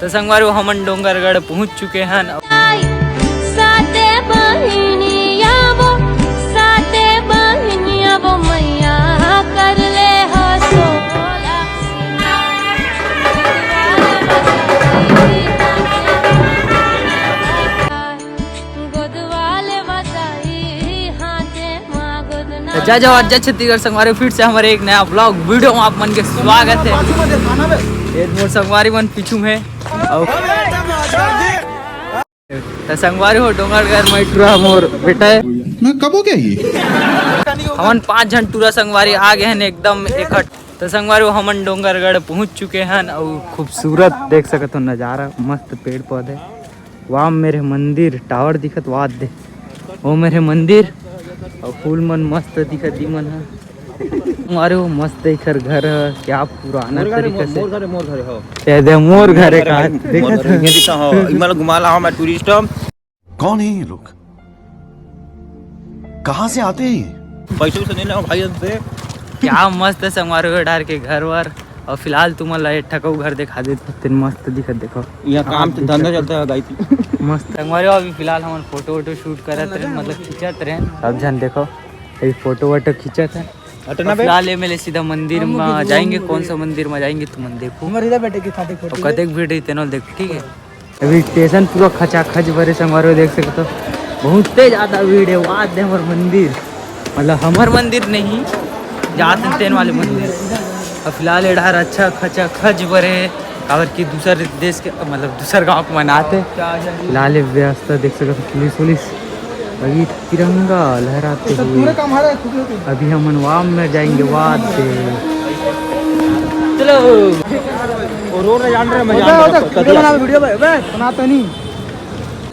तो संगवारी हमन डोंगरगढ़ पहुंच चुके हैं। जय जवाहर जय छत्तीसगढ़ संगवारी, फिर से हमारे एक नया ब्लॉग वीडियो में आप मन के स्वागत है। मोर संगवारी मन पीछू में तो संगवारी हो डोंगरगढ़ में टूरा मोर बेटा है मैं कब हो गया ये हमन 5 जन टूरा संगवारी आ गए हैं एकदम इकट्ठ। तो संगवारी हो हमन डोंगरगढ़ पहुंच चुके हैं और खूबसूरत देख सकते हो नज़ारा, मस्त पेड़ पौधे, वहाँ मेरे मंदिर टावर दिखत, वहाँ दे वो मेरे मंदिर और फूल मन मस्त दिखत मन है। हमारे वो मस्त इधर घर है, क्या पुराना तरीके से मोर घर है का देखत घुमाला हूं मैं टूरिस्ट। कौन है ये लोग, कहाँ से आते हैं? पैसे से नहीं ले भाई से। क्या मस्त है संगवारी डार के घर वर। और फिलहाल तुम्हारा ठकाऊ घर दिखा देते, मस्त दिखत देखो, यहाँ काम से धंधा चलता है गाई मस्त संगवारी। अभी फिलहाल हम फोटो वोटो शूट करत रहे, मतलब खींचत रहे। अब जान देखो अभी फोटो वोटो खींचत है। फिलहाल एमएलए सीधा मंदिर में जाएंगे, कौन सा मंदिर में जाएंगे तुम देखो और कतेक भीड़ है तेनो देखो, ठीक है। अभी स्टेशन पूरा खचाखच भरे संगवारी देख सकते हो, बहुत ज़्यादा भीड़ है। वहाँ दे हमार मंदिर, मतलब हमार मंदिर नहीं जाते तेन वाले मंदिर। और फिलहाल एडार अच्छा खचा खच भरे काबर की दूसरे देश के मतलब दूसरे गांव को मनाते। फिलहाल व्यवस्था देख सकते पुलिस पुलिस अभी तिरंगा लहराते हुए। अभी हम वहाँ में जाएंगे, वहाँ से चलो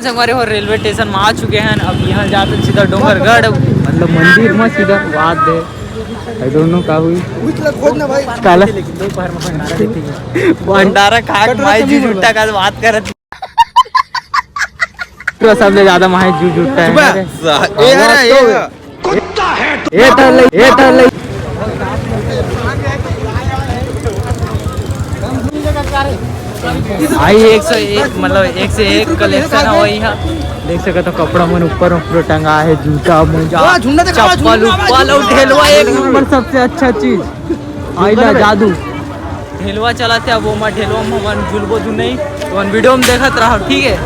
हमारे और रेलवे स्टेशन में आ चुके हैं। अब यहाँ जाते सीधा डोंगरगढ़, मतलब मंदिर में सीधा वहाँ दे आई डोंट नो का हुई काला भंडारा खा माई जी जुटा का बात करत तो सबसे ज्यादा माई जी जुटा है। ये कुत्ता है ये टल आई 101 मतलब 101 कलेक्शन है वही है। देख सकते तो कपड़ा मन ऊपर ऊपर टंगा है, जूता मोजा चप्पल उप्पल और ढेलवा एक नंबर सबसे अच्छा चीज आइला जादू ढेलवा चलाते। अब वो मैं ढेलवा में मन झुलबो तू नहीं तो वीडियो में देखत रहो, ठीक है।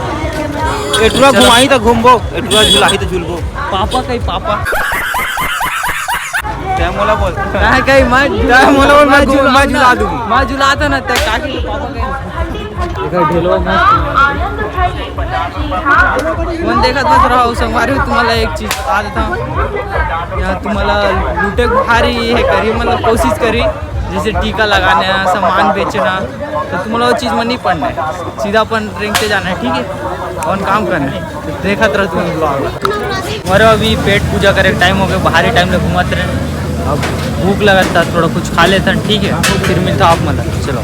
एटुआ घुमाई तो घूमबो, एटुआ झुलाई तो झुलबो। पापा कहीं पापा क्या मोला बोल कहीं मैं मोला बोल मैं झुला दूं, मैं झुलाता ना ते काकी के पापा कहीं देखो ढेलवा मस्त मन देखत मत रहो। संगवारी तुम्हारा एक चीज बता देता हूँ, यहाँ तुम्हारा लूटे भारी है करी, मतलब कोशिश करी जैसे टीका लगाना, सामान बेचना, तो तुम्हारा वो चीज़ में नहीं पड़ना है, सीधा अपन रिंग से जाना है, ठीक है, और काम करना है। तो देखत रहो तुम ब्लॉग। हमारा अभी पेट पूजा करे टाइम हो गया, बाहरी टाइम में घूमत रहे। अब भूख लगता थोड़ा कुछ खा लेता, ठीक है, फिर मिलता आप मतलब। चलो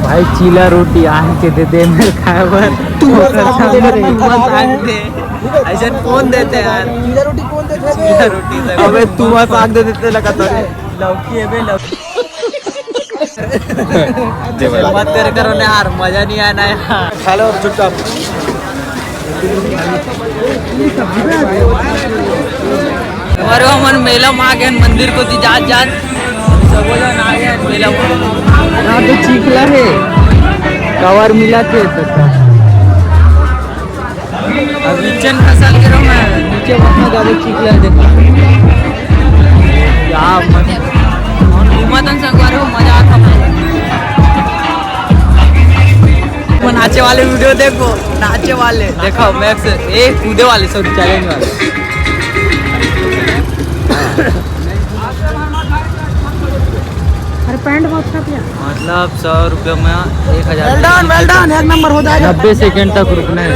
भाई चीला रोटी आन के दे दे मेरे खाए पर ऐसा कौन देते यार, चीला रोटी कौन देते? चीला रोटी अबे तू साग दे देते लगा तो लौकी है बे लौकी मत करे करो ना यार, मजा नहीं आना यार। हेलो चुपचाप हमारे मन मेला में आ गए, मंदिर को जात जात सब आ गए मेला में। यहाँ तो चीखला है कवर मिला थे तो अभी चन फसल के रहो मैं नीचे बहुत ज़्यादा चीखला है। देखो क्या घूमतन संगवारी हो, मजा आता। नाचे वाले वीडियो देखो, नाचे वाले देखो मैक्स एक कूदे वाले सॉरी चैलेंज वाले। मतलब 100 रुपये में 1000 एक नंबर हो जाएगा। 90 सेकेंड तक रुकना है।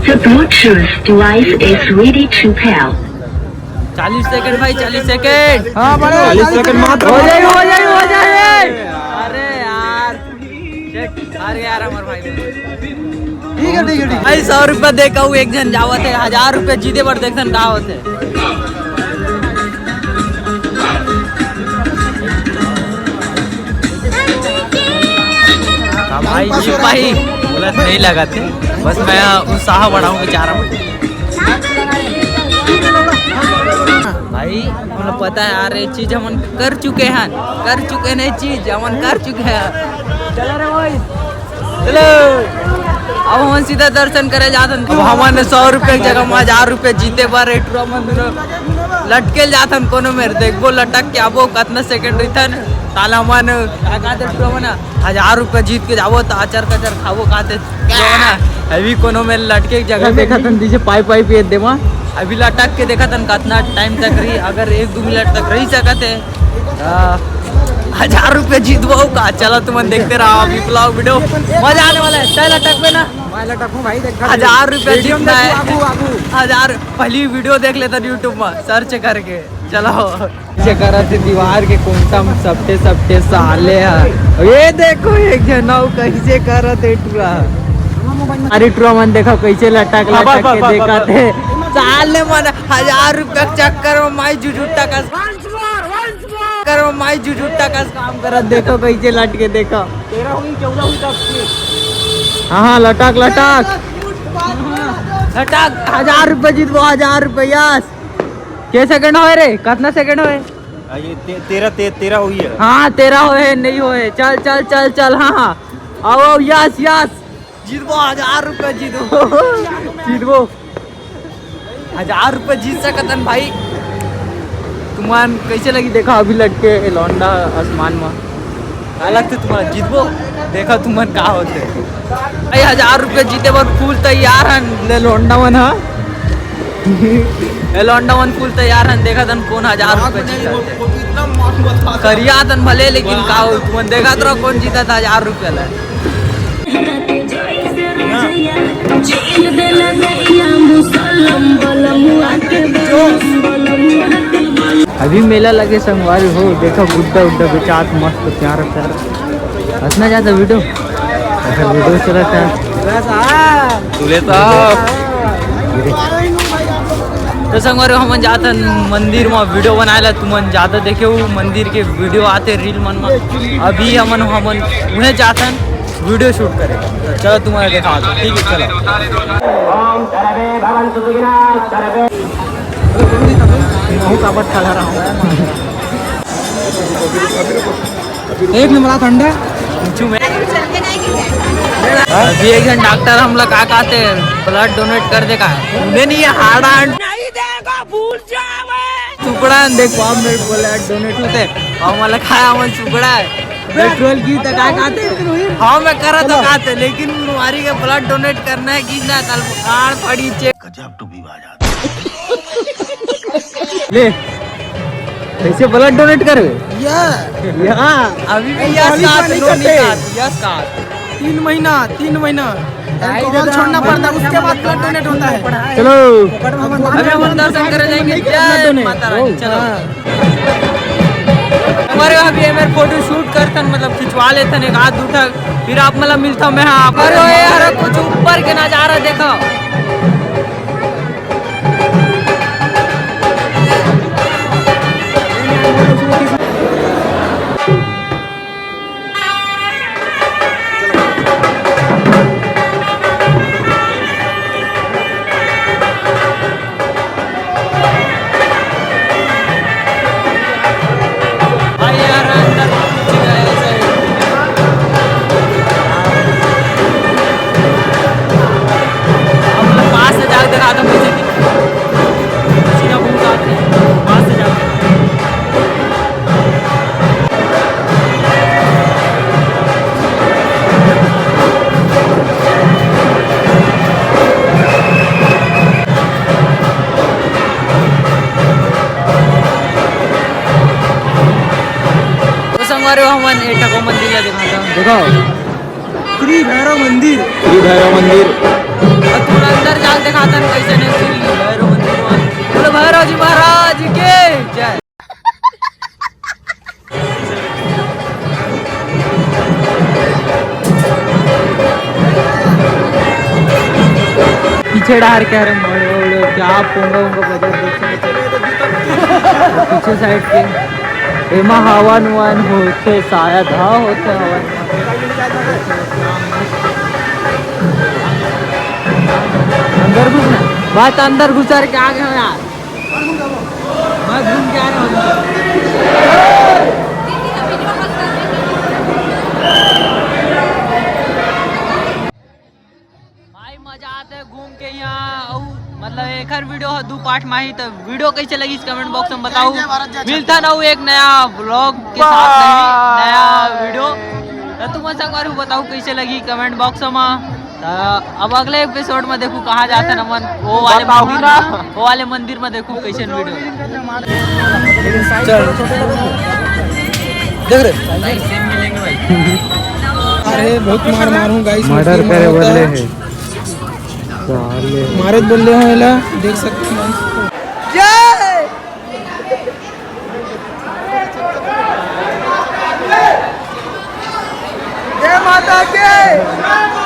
The Bluetooth device is ready to pair. 40 second भाई, 40 सेकेंड। हाँ 40 सेकेंड मात्र हो जाए। अरे यार अरे यार हमारे भाई ठीक है भाई 100 रुपया दे कहूँ एक जन जावत है, 1000 रुपये जीते पर देखन का होते। भाई बोला नहीं लगाते, बस मैं उत्साह बढ़ाऊं बेचारा भाई। मतलब पता है यार ये चीज हम कर चुके हैं, नहीं चीज हम कर चुके हैं। चलो रे भाई चलो, अब हम सीधा दर्शन करे जाते। अब हमने 100 रुपये की जगह में 1000 रुपये जीते पर लटके जाते कोनो मेरे देखो लटक के आबो कितना सेकंड रिथन ताला मन का कहते ना 1000 रुपये जीत के जाबो तो आचार कचर खाबो कहते ना। अभी कोनो में लटके की जगह देखा था दीजिए पाइप ये देवा, अभी लटक के देखा था कितना टाइम तक रही, अगर 1-2 मिनट तक रही सकते 1000 रुपये जीतबो का। चलो तुम देखते रहो अभी ब्लॉग वीडियो, मजा आने वाला है। चल लटक पे ना भाई, 1000 रुपये जीतना है। 1000 पहली वीडियो देख लेता यूट्यूब में सर्च करके। चलो थे दीवार के कौन सा सपटे साले है। ये देखो एक जना कैसे करते टूरा, अरे टूरा मन देखो कैसे लटक के देखा थे साले मन। 1000 रुपये चक्कर में माई जुजुट्टा का काम कर देखो कैसे लट के देखो। 13 हुई 14 हुई तब। हाँ लटक 1000 रुपये जीतबो 1000 रुपया। के सेकंड होए रे, कितना सेकंड होए? ये 13 हुई है। हाँ 13 होए नहीं होए। चल हाँ आओ यस जीतबो 1000 रुपये जीतबो 1000 रुपये जीत सकतन भाई। तुमान कैसे लगी देखा अभी लटके लौंडा आसमान में क्या लगते तुम्हारा जीतबो देखा तुमन का होते भाई। 1000 रुपये जीते पर फूल तैयार है लौंडा मन लौंडा मन फूल तैयार है। देखा तन कौन 1000 रुपये जीता करिया तन भले, लेकिन का हो तुमन देखा तो कौन जीता था 1000 रुपये ला। अभी मेला लगे संगवारी हो, देखो गुड्डा बेचात मस्त प्यारा हंसना चाहता वीडियो चला था। तो संगवारी हम जाता मंदिर में वीडियो बनाए तुमन जाता देखे मंदिर के वीडियो आते रील मन में। अभी हमन उन्हें जाता वीडियो शूट करे। चलो तुम्हारे देखा ठीक है चलो। एक नंबर ठंडा अभी एक जन डॉक्टर हम लोग क्या कहते हैं ब्लड डोनेट कर देगा उन्हें नहीं हार्ड नहीं देगा भूल जावे टुकड़ा देखो मेरे ब्लड डोनेट होते और मला खाया मन टुकड़ा है पेट्रोल की तक कहते हाँ मैं करा तो कहते, लेकिन बीमारी के ब्लड डोनेट करना है कि ना कल कार पड़ी चेक ले कैसे ब्लड डोनेट करवे अभी भी यस 3 महीना अल्कोहल छोड़ना पड़ता है, उसके बाद ब्लड डोनेट होता है। चलो अभी हम दर्शन करे जाएंगे। जय माता रानी। चलो हमारे अभी मेरे फोटो शूट करतन मतलब खिंचवा लेते एक हाथ उठा फिर आप मतलब मिलता मैं हाँ अरे यार कुछ ऊपर के नजारा देखो। हमन एटा को मंदिर दिखाता हूँ देखो श्री भैरव मंदिर और थोड़ा अंदर जाके दिखाता हूँ कैसे नहीं श्री भैरव मंदिर बोलो भैरव जी महाराज के जय। पीछे डार कह रहे क्या पोंगा उंगा बजा पीछे साइड के एमा हवन वन होते शायद, हाँ होते हवन। अंदर घुसना बात, अंदर घुसा के आ गए हो यार, मैं घूम के आ रहा हूँ। भाई मजा आता है घूम के यहाँ, मतलब एक हर वीडियो है 2 पार्ट में ही, तो वीडियो कैसे लगी इस कमेंट बॉक्स में बताओ। मिलता ना एक नया व्लॉग के साथ, नया वीडियो, तो तुम ऐसा करो बताओ कैसे लगी कमेंट बॉक्स में। अब अगले एपिसोड में देखू कहाँ जाता है मन, वो वाले मंदिर में देखू कैसे वीडियो। देख रहे मिलेंगे भाई। अरे बहुत मार हूँ गाइस, मर्डर करे बोले हैं, मारत बोल रहे हो, देख सकते हैं। जय माता के।